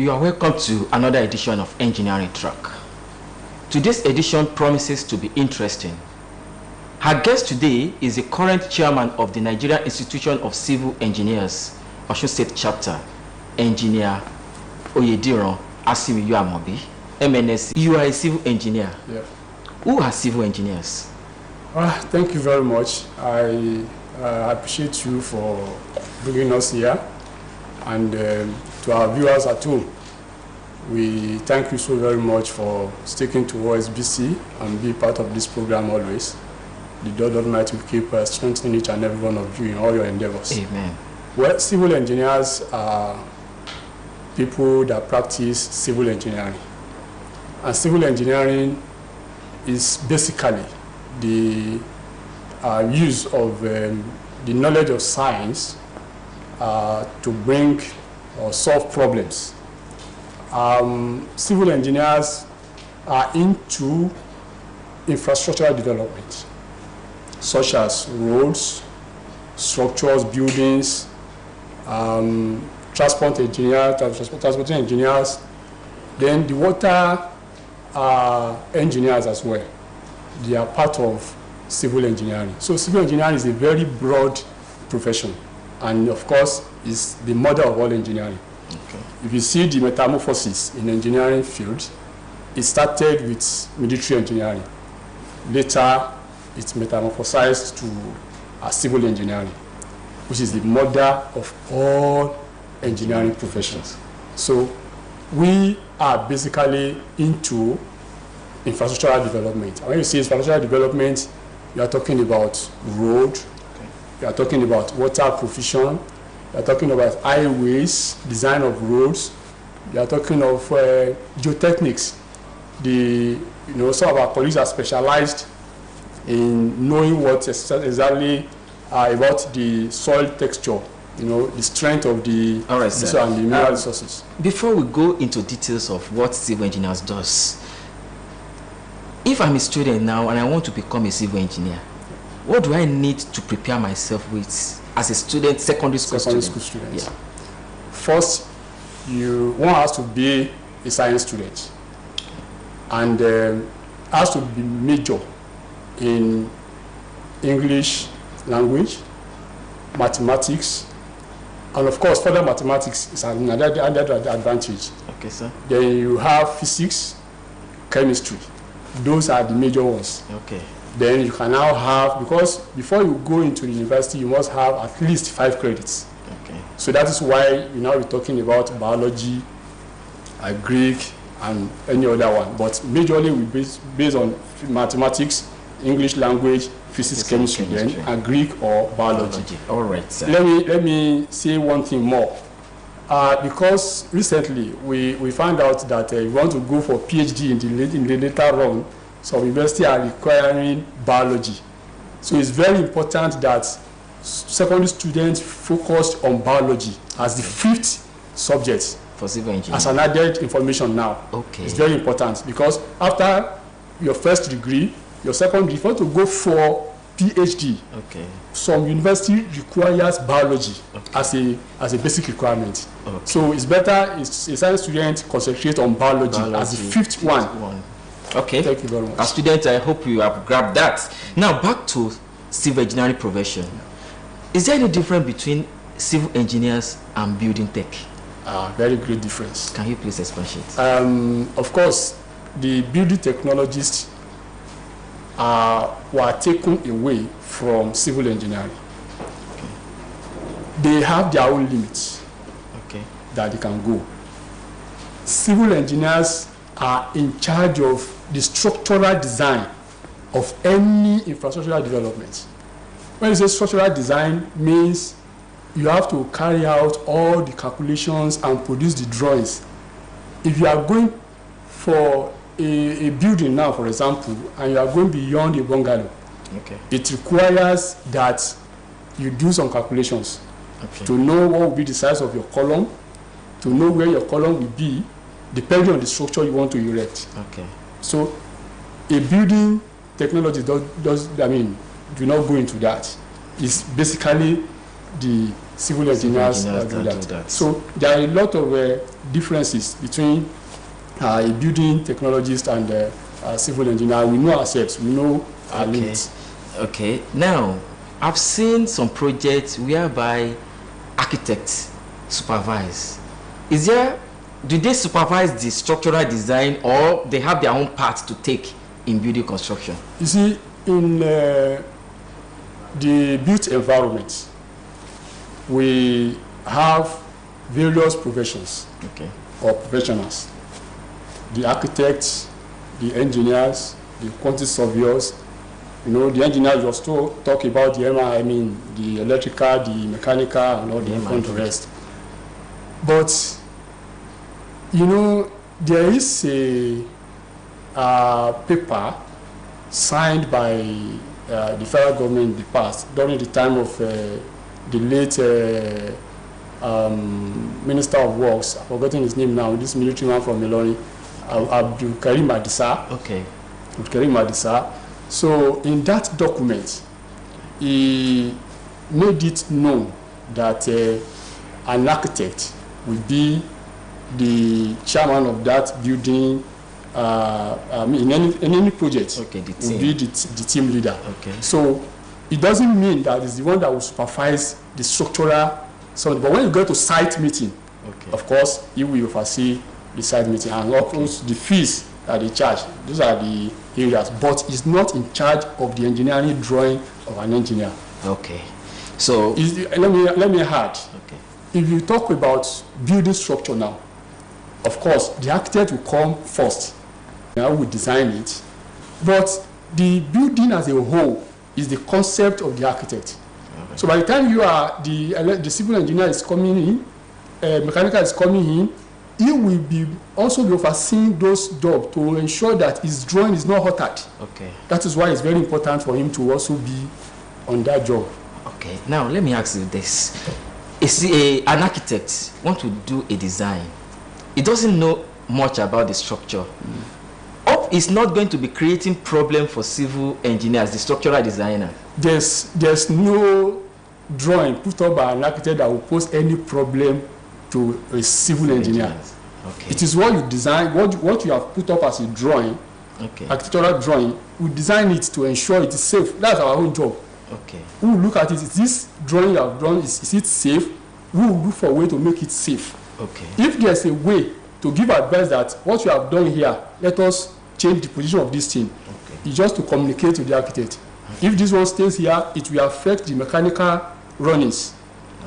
You are welcome to another edition of Engineering Track. Today's edition promises to be interesting. Our guest today is the current chairman of the Nigerian Institution of Civil Engineers, Osun State Chapter, Engineer Oyediran Asimiyu Amobi, MNSC. You are a civil engineer. Yeah. Who are civil engineers? Thank you very much. I appreciate you for bringing us here. And to our viewers at home, we thank you so very much for sticking to Osbc and be part of this program always. The God Almighty will keep strengthening each and every one of you in all your endeavors. Amen. Well, civil engineers are people that practice civil engineering. And civil engineering is basically the use of the knowledge of science to bring or solve problems. Civil engineers are into infrastructural development, such as roads, structures, buildings, transportation engineers, then the water engineers as well. They are part of civil engineering. So civil engineering is a very broad profession, and of course is the mother of all engineering. Okay. If you see the metamorphosis in engineering field, it started with military engineering. Later, it's metamorphosized to civil engineering, which is the mother of all engineering professions. So we are basically into infrastructural development. And when you say infrastructural development, you are talking about road, you are talking about water provision, you are talking about highways, design of roads, you are talking of geotechnics. Some of our colleagues are specialized in knowing what exactly about the soil texture, the strength of the soil and the mineral resources. Before we go into details of what civil engineers does, if I'm a student now and I want to become a civil engineer, what do I need to prepare myself with as a student, secondary school student? Yeah. First, one has to be a science student, and has to be major in English language, mathematics, and of course further mathematics is another advantage. Okay, sir. Then you have physics, chemistry. Those are the major ones. Okay. Then you can now have, because before you go into the university, you must have at least 5 credits. Okay. So that is why we now be talking about biology, Greek, and any other one. But majorly we based on mathematics, English language, physics, chemistry, and Greek or biology. All right, sir. Let me say one thing more. Because recently we found out that you want to go for PhD in the later on, some universities are requiring biology. So it's very important that secondary students focus on biology as the 5th subject for civil engineering. As an added information now. Okay. It's very important because after your first degree, your second degree, if you want to go for PhD, okay, some university requires biology as a basic requirement. Okay. So it's better a science student concentrate on biology as the 5th one. Okay. Thank you very much. As students, I hope you have grabbed that. Now back to civil engineering profession. Yeah. Is there any difference between civil engineers and building tech? Very great difference. Can you please expatiate? Of course, the building technologists were taken away from civil engineering. Okay. They have their own limits, okay, that they can go. Civil engineers are in charge of the structural design of any infrastructural development. When you say structural design, means you have to carry out all the calculations and produce the drawings. If you are going for a building now, for example, and you are going beyond a bungalow, okay, it requires that you do some calculations, okay, to know what will be the size of your column, to know where your column will be, depending on the structure you want to erect. Okay. So a building technology do not go into that. It's basically the civil engineers do that. So there are a lot of differences between a building technologist and a civil engineer. We know ourselves, we know our limits. Okay, now I've seen some projects whereby architects supervise. Do they supervise the structural design, or they have their own part to take in building construction? You see, in the built environment, we have various professions or professionals. The architects, the engineers, the quantity surveyors. You know, the engineers just talk about the the electrical, the mechanical, and all the rest. But you know, there is a paper signed by the federal government in the past, during the time of the late Minister of Works. I've forgotten his name now, this military man from Meloni, Abdul Karim Adisa. Abdul Karim Adisa. So in that document, he made it known that an architect will be the chairman of that building. In any project, will be the team leader. So it doesn't mean that it's the one that will supervise the structural something. But when you go to site meeting, of course, he will oversee the site meeting and of course the fees that they charge. Those are the areas. But he's not in charge of the engineering drawing of an engineer. So let me add. If you talk about building structure now, of course, the architect will come first. Now we design it, but the building as a whole is the concept of the architect. So by the time you are the civil engineer is coming in, mechanical is coming in, he will be also be overseeing those jobs to ensure that his drawing is not altered. That is why it's very important for him to also be on that job. Now let me ask you this: an architect wants to do a design. He doesn't know much about the structure. Is not going to be creating problem for civil engineers, the structural designer. There's no drawing put up by an architect that will pose any problem to a civil engineer. It is what you design, what you have put up as a drawing, architectural drawing. We design it to ensure it is safe. That's our own job. We will look at it. Is this drawing you have done, is it safe? We will look for a way to make it safe. If there's a way to give advice that what you have done here, let us change the position of this thing. It's just to communicate to the architect. If this one stays here, it will affect the mechanical runnings.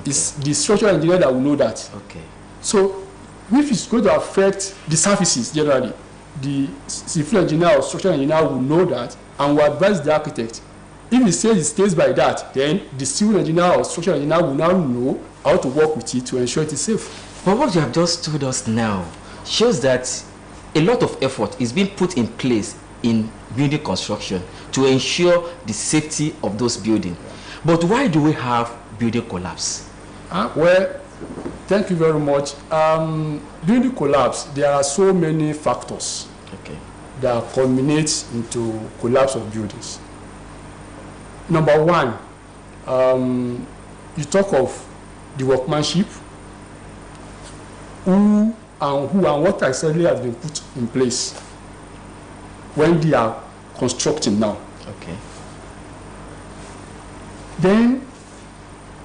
It's the structural engineer that will know that. So if it's going to affect the surfaces generally, the civil engineer or structural engineer will know that and will advise the architect. If he says it stays by that, then the civil engineer or structural engineer will now know how to work with it to ensure it is safe. But what you have just told us now shows that a lot of effort is being put in place in building construction to ensure the safety of those buildings. But why do we have building collapse? Well, thank you very much. During the collapse, there are so many factors that culminate into collapse of buildings. Number one, you talk of the workmanship, who and what exactly has been put in place when they are constructing now. Then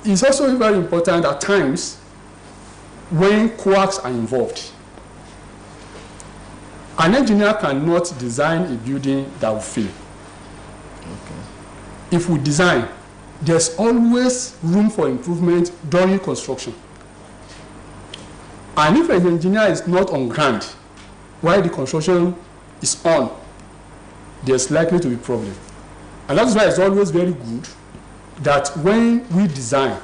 it's also very important at times when quirks are involved. An engineer cannot design a building that will fail. If we design, there's always room for improvement during construction. And if an engineer is not on ground while the construction is on, there's likely to be a problem. And that's why it's always very good that when we design,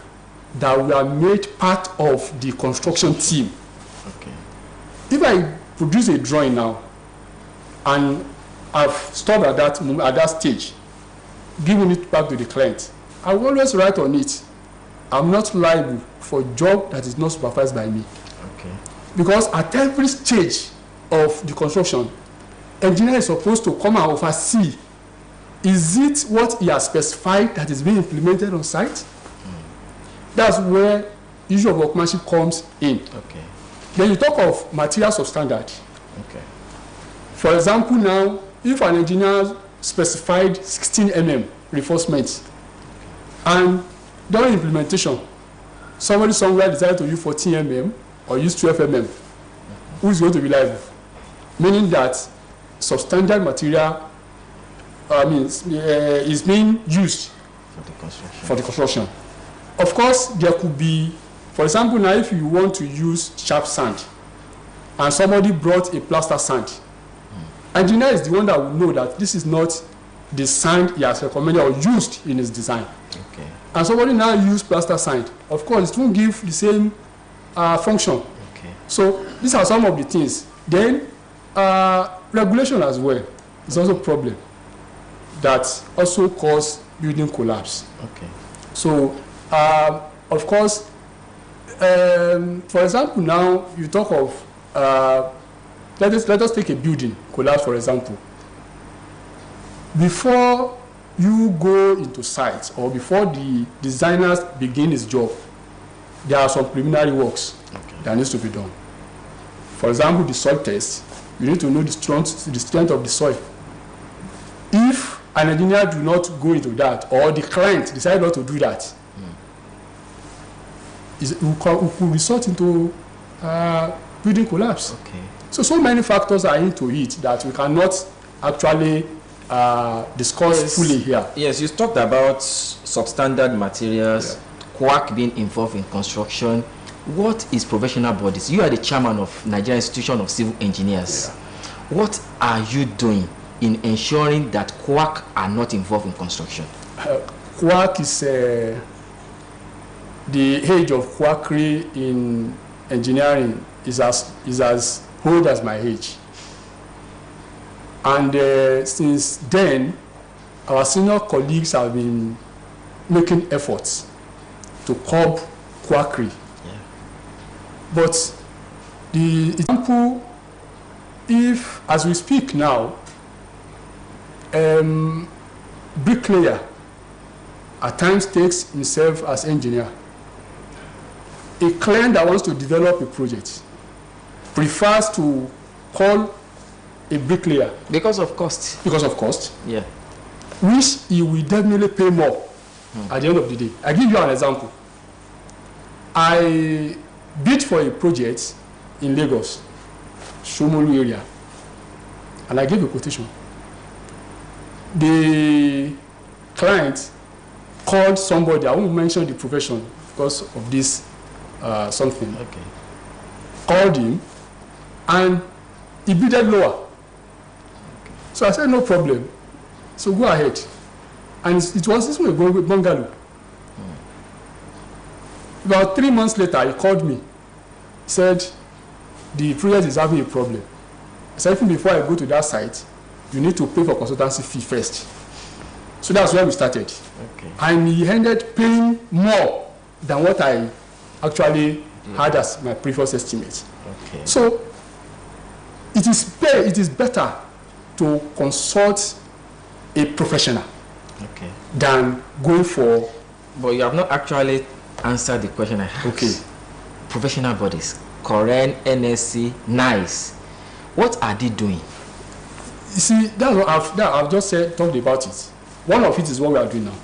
that we are made part of the construction team. If I produce a drawing now and I've stopped at that stage, giving it back to the client, I will always write on it, I'm not liable for a job that is not supervised by me. Because at every stage of the construction, engineer is supposed to come and oversee, is it what he has specified that is being implemented on site? That's where issue of workmanship comes in. Okay. Then you talk of materials of standard. Okay. For example, now, if an engineer specified 16 mm reinforcement, and during implementation, somebody somewhere decided to use 14 mm or use 12 mm, who is going to be liable? Meaning that substandard material is being used for the construction. Of course, there could be, for example, now if you want to use sharp sand and somebody brought a plaster sand, engineer is the one that will know that this is not the sand he has recommended or used in his design. Okay. And somebody now use plaster sand. Of course, it won't give the same function. Okay. So these are some of the things. Then regulation as well is also a problem that also cause building collapse. Okay. So of course, for example, now you talk of let us take a building collapse, for example. Before you go into site or before the designers begin his job, there are some preliminary works that needs to be done. For example, the soil test, you need to know the strength of the soil. If an engineer do not go into that, or the client decide not to do that, it will result into building collapse. Okay. So many factors are into it that we cannot actually discuss fully here. Yes, you talked about substandard materials, QUAC being involved in construction. What is professional bodies? You are the chairman of Nigerian Institution of Civil Engineers. What are you doing in ensuring that QUAC are not involved in construction? QUAC is the age of quackery in engineering is as old as my age. And since then, our senior colleagues have been making efforts to curb quackery. Yeah. But the example, if, as we speak now, bricklayer at times takes himself as engineer. A client that wants to develop a project prefers to call a bricklayer. Because of cost. Because of cost. Yeah. Which he will definitely pay more at the end of the day. I give you an example. I bid for a project in Lagos, Shomolu area, and I gave a quotation. The client called somebody, I won't mention the profession because of this something. Okay. Called him and he bidded lower. Okay. So I said, no problem. So go ahead. And it was this way, bungalow. About 3 months later, he called me. He said, the project is having a problem. I said, even before I go to that site, you need to pay for consultancy fee first. So that's where we started. Okay. And he ended paying more than what I actually had as my previous estimate. Okay. So it is better to consult a professional than going for. But you have not actually answered the question I asked. Okay. Professional bodies, Koren, NSC, NICE. What are they doing? You see, that's what I've just talked about it. One of it is what we are doing now,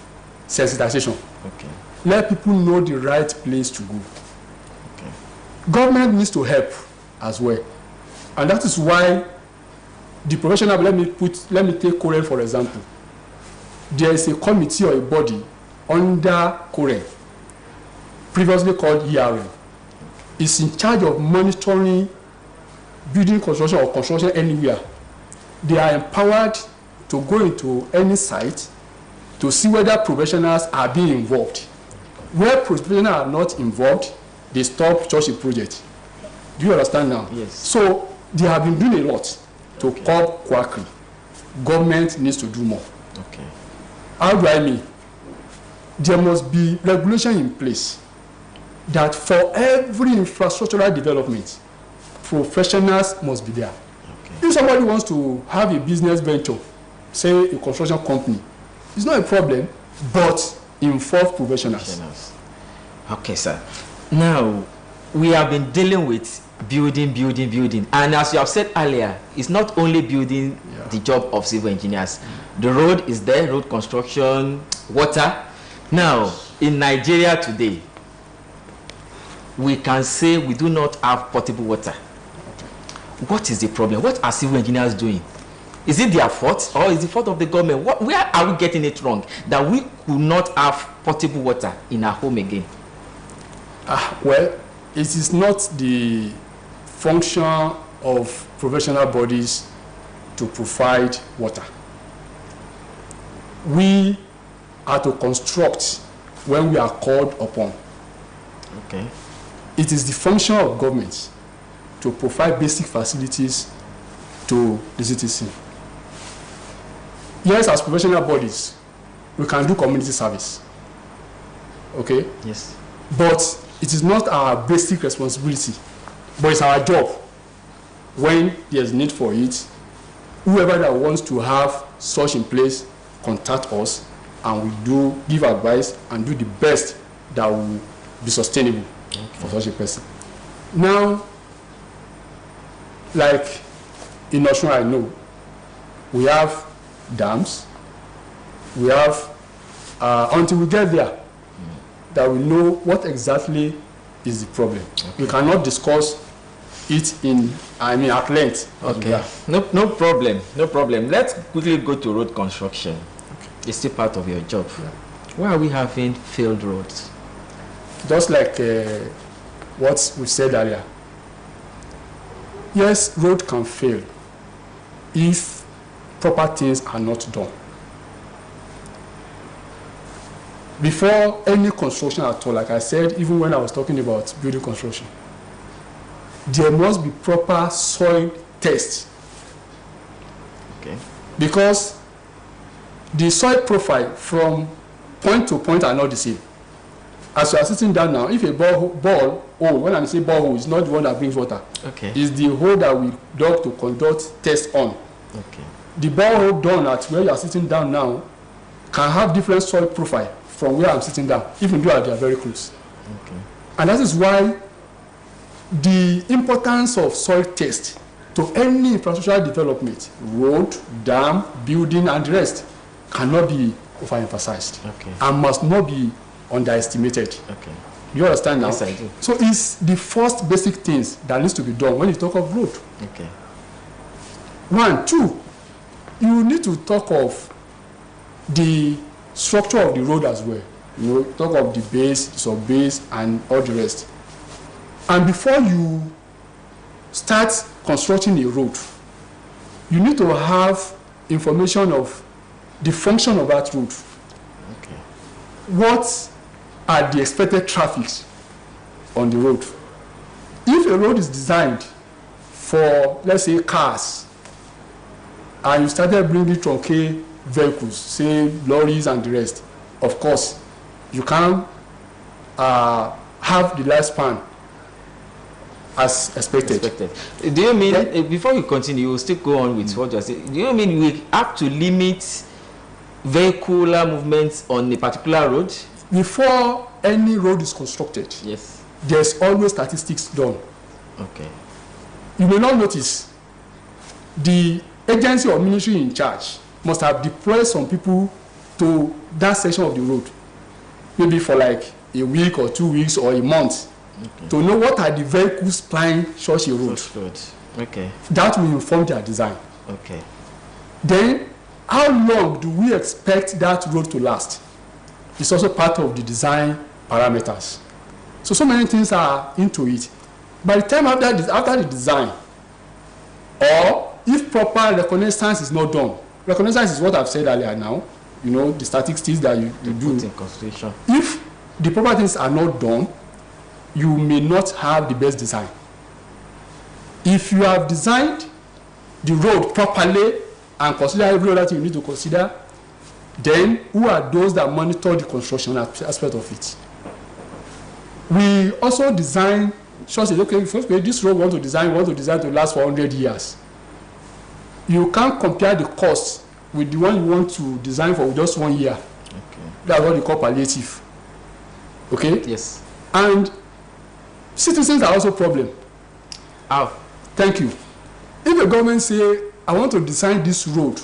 sensitization. Okay. Let people know the right place to go. Okay. Government needs to help as well, and that is why the professional. Let me take Koren for example. There is a committee or a body under Koren, previously called ERM. It's in charge of monitoring building construction or construction anywhere. They are empowered to go into any site to see whether professionals are being involved. Where professionals are not involved, they stop such a project. Do you understand now? Yes. So they have been doing a lot to curb quackery. Government needs to do more. Okay. How do I mean? There must be regulation in place that for every infrastructural development, professionals must be there. Okay. If somebody wants to have a business venture, say a construction company, it's not a problem, but involve professionals. Okay, sir. Now, we have been dealing with building, and as you have said earlier, it's not only building the job of civil engineers. The road is there, road construction, water. Now, in Nigeria today, we can say we do not have potable water. What is the problem? What are civil engineers doing? Is it their fault, or is it the fault of the government? Where are we getting it wrong that we could not have potable water in our home again? Well, it is not the function of professional bodies to provide water. We are to construct when we are called upon. Okay. It is the function of government to provide basic facilities to the citizen. Yes, as professional bodies, we can do community service. Okay? Yes. But it is not our basic responsibility, but it's our job. When there's need for it, whoever that wants to have such in place, contact us, and we do give advice and do the best that will be sustainable for such a person. Now, like in Osun, I know, we have dams, we have, until we get there, that we know what exactly is the problem. Okay. We cannot discuss it at length. Okay. No problem. Let's quickly go to road construction. Okay. It's still part of your job. Yeah. Why are we having failed roads? Just like what we said earlier. Yes, road can fail if proper things are not done. Before any construction at all, like I said, even when I was talking about building construction, there must be proper soil test. Okay. Because the soil profile from point to point are not the same. As you are sitting down now, if a ball hole, when I say borehole, it's not the one that brings water. Okay. It's the hole that we dug to conduct tests on. Okay. The borehole done at where you are sitting down now can have different soil profile from where I'm sitting down, even though they are very close. Okay. And that is why the importance of soil test to any infrastructural development, road, dam, building, and the rest, cannot be overemphasized. Okay. And must not be underestimated. Okay. You understand now? Yes, I do. So it's the first basic things that needs to be done when you talk of road. Okay. 1, 2, you need to talk of the structure of the road as well. You know, talk of the base, the sub-base, and all the rest. And before you start constructing a road, you need to have information of the function of that road. Okay. What are the expected traffics on the road? If a road is designed for, let's say, cars, and you started bringing truncated vehicles, say lorries and the rest, of course, you can have the lifespan as expected. Do you mean, before you continue, you will still go on with what you're saying, do you mean we have to limit vehicular movements on a particular road? Before any road is constructed, yes, there's always statistics done. Okay. You may not notice the agency or ministry in charge must have deployed some people to that section of the road, maybe for like a week or 2 weeks or a month, okay, to know what are the vehicles plying such a road. Okay. That will inform their design. Okay. Then, how long do we expect that road to last? It's also part of the design parameters. So many things are into it. By the time after the design, or if proper reconnaissance is not done, reconnaissance is what I've said earlier now, you know, the statistics that you do. Put in consideration. If the proper things are not done, you may not have the best design. If you have designed the road properly and consider every other thing you need to consider, then who are those that monitor the construction aspect of it? We also design, okay, this road we want to design to last for 100 years. You can't compare the cost with the one you want to design for just 1 year. Okay. That's what you call palliative. Okay? Yes. And Citizens are also a problem. How? Thank you. If the government say, I want to design this road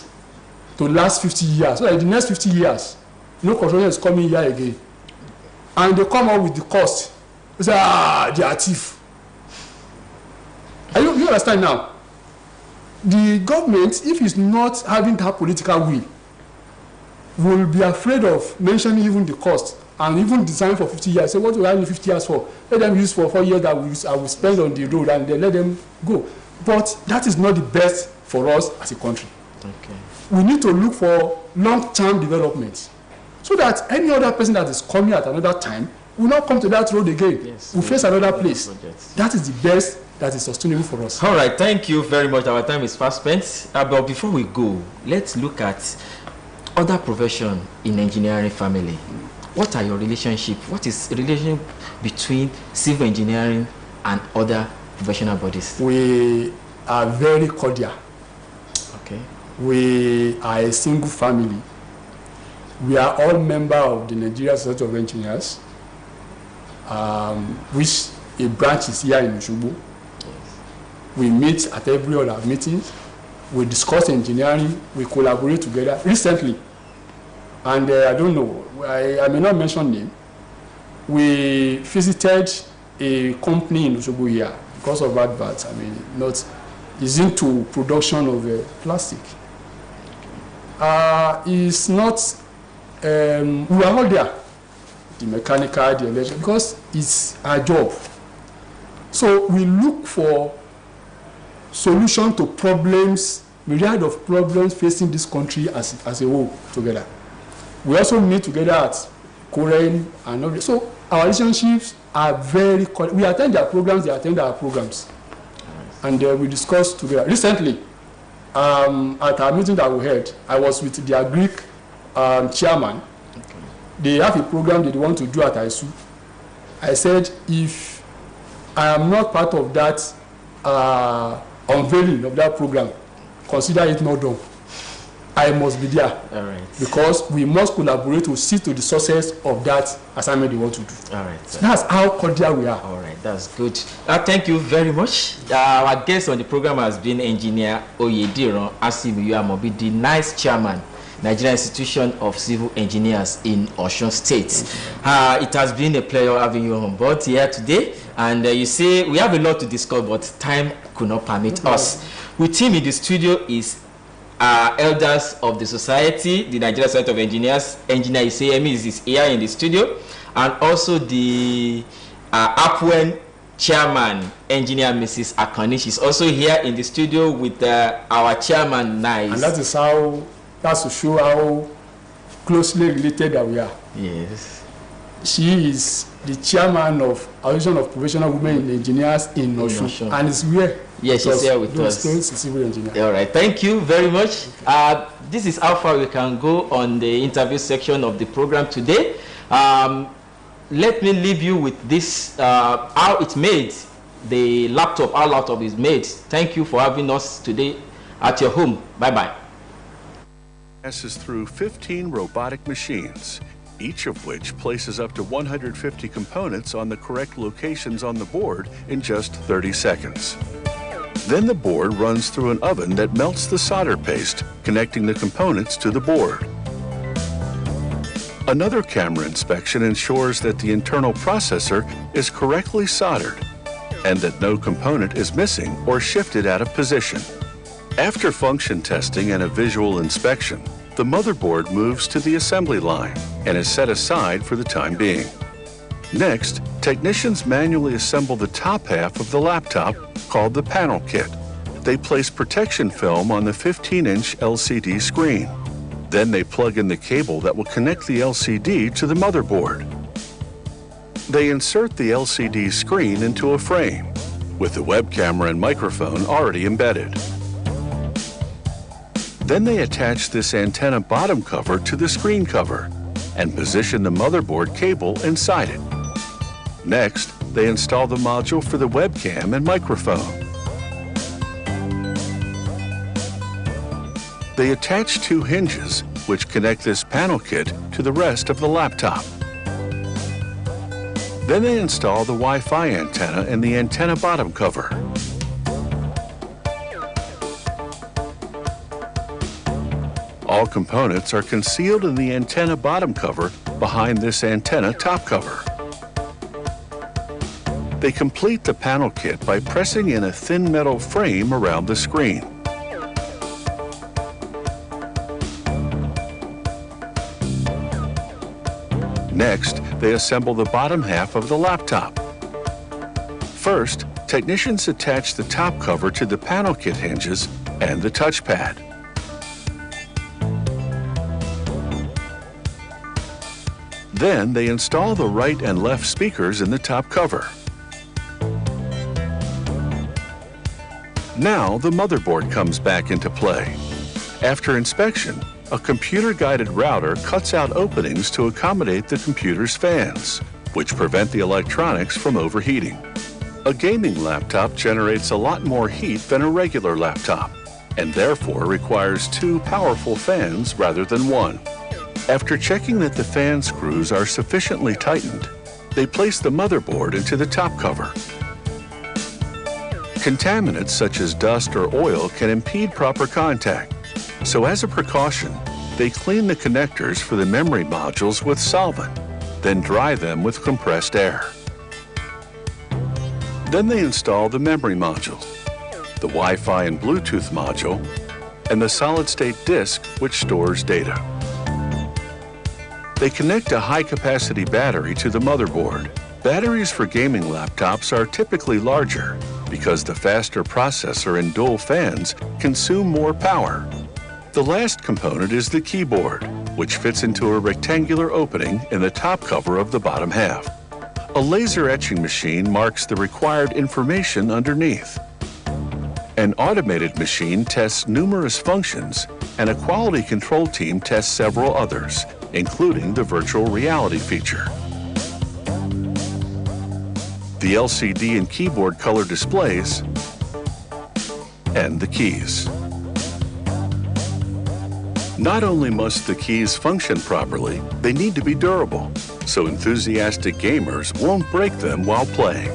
to last 50 years, so that in the next 50 years, no construction is coming here again, and they come up with the cost, they say, they are thief. You understand now? The government, if it's not having that political will be afraid of mentioning even the cost and even design for 50 years. Say, what do I need 50 years for? Let them use for 4 years that I will spend on the road, and then let them go. But that is not the best for us as a country. Okay. We need to look for long-term development so that any other person that is coming at another time will not come to that road again. Yes, we'll face another place. Projects. That is the best that is sustainable for us. All right, thank you very much. Our time is fast spent. But before we go, let's look at other profession in engineering family. What are your relationship? What is the relationship between civil engineering and other professional bodies? We are very cordial. Okay. We are a single family. We are all members of the Nigeria Society of Engineers, which a branch is here in Osogbo. We meet at every other meeting. We discuss engineering. We collaborate together. Recently, and I don't know, I may not mention name, we visited a company in Osogbo here because of adverts. I mean, is into production of plastic. It's not, we are all there, the mechanical, the electrical, because it's our job. So we look for solution to problems, myriad of problems facing this country as a whole together. We also meet together at Korean and all. So our relationships are very, we attend their programs, they attend our programs. And we discuss together. Recently, at our meeting that we had, I was with their Greek chairman. Okay. They have a program that they want to do at ISU. I said, if I am not part of that unveiling of that program, consider it not done. I must be there. All right. Because we must collaborate to see to the success of that assignment they want to do. All right. So that's how cordial we are. All right, that's good. Thank you very much. Our guest on the program has been Engineer Oyediran Asimiyu-Amobi, the NICE chairman, Nigerian Institution of Civil Engineers in Osun State. It has been a pleasure having you on board here today. And you say we have a lot to discuss, but time could not permit us. With him in the studio is elders of the society, the Nigerian Society of Engineers. Engineer Iseyemi is here in the studio, and also the APWEN chairman, Engineer Mrs. Akani. She's also here in the studio with our chairman, NICE. And that's to show how closely related that we are. Yes. She is the chairman of Association of Professional Women in Engineers in Osun, and is here. Yes, she's here with us. Civil engineer. All right, thank you very much. This is how far we can go on the interview section of the program today. Let me leave you with this, how it's made, the laptop, our laptop is made. Thank you for having us today at your home. Bye-bye. Passes through 15 robotic machines, each of which places up to 150 components on the correct locations on the board in just 30 seconds. Then the board runs through an oven that melts the solder paste, connecting the components to the board. Another camera inspection ensures that the internal processor is correctly soldered and that no component is missing or shifted out of position. After function testing and a visual inspection, the motherboard moves to the assembly line and is set aside for the time being. Next, technicians manually assemble the top half of the laptop, called the panel kit. They place protection film on the 15-inch LCD screen. Then they plug in the cable that will connect the LCD to the motherboard. They insert the LCD screen into a frame, with the web camera and microphone already embedded. Then they attach this antenna bottom cover to the screen cover and position the motherboard cable inside it. Next, they install the module for the webcam and microphone. They attach two hinges which connect this panel kit to the rest of the laptop. Then they install the Wi-Fi antenna and the antenna bottom cover. All components are concealed in the antenna bottom cover behind this antenna top cover. They complete the panel kit by pressing in a thin metal frame around the screen. Next, they assemble the bottom half of the laptop. First, technicians attach the top cover to the panel kit hinges and the touchpad. Then they install the right and left speakers in the top cover. Now the motherboard comes back into play. After inspection, a computer-guided router cuts out openings to accommodate the computer's fans, which prevent the electronics from overheating. A gaming laptop generates a lot more heat than a regular laptop, and therefore requires 2 powerful fans rather than 1. After checking that the fan screws are sufficiently tightened, they place the motherboard into the top cover. Contaminants such as dust or oil can impede proper contact, so as a precaution, they clean the connectors for the memory modules with solvent, then dry them with compressed air. Then they install the memory modules, the Wi-Fi and Bluetooth module, and the solid-state disk which stores data. They connect a high-capacity battery to the motherboard. Batteries for gaming laptops are typically larger because the faster processor and dual fans consume more power. The last component is the keyboard, which fits into a rectangular opening in the top cover of the bottom half. A laser etching machine marks the required information underneath. An automated machine tests numerous functions, and a quality control team tests several others, including the virtual reality feature. The LCD and keyboard color displays, and the keys. Not only must the keys function properly, they need to be durable, so enthusiastic gamers won't break them while playing.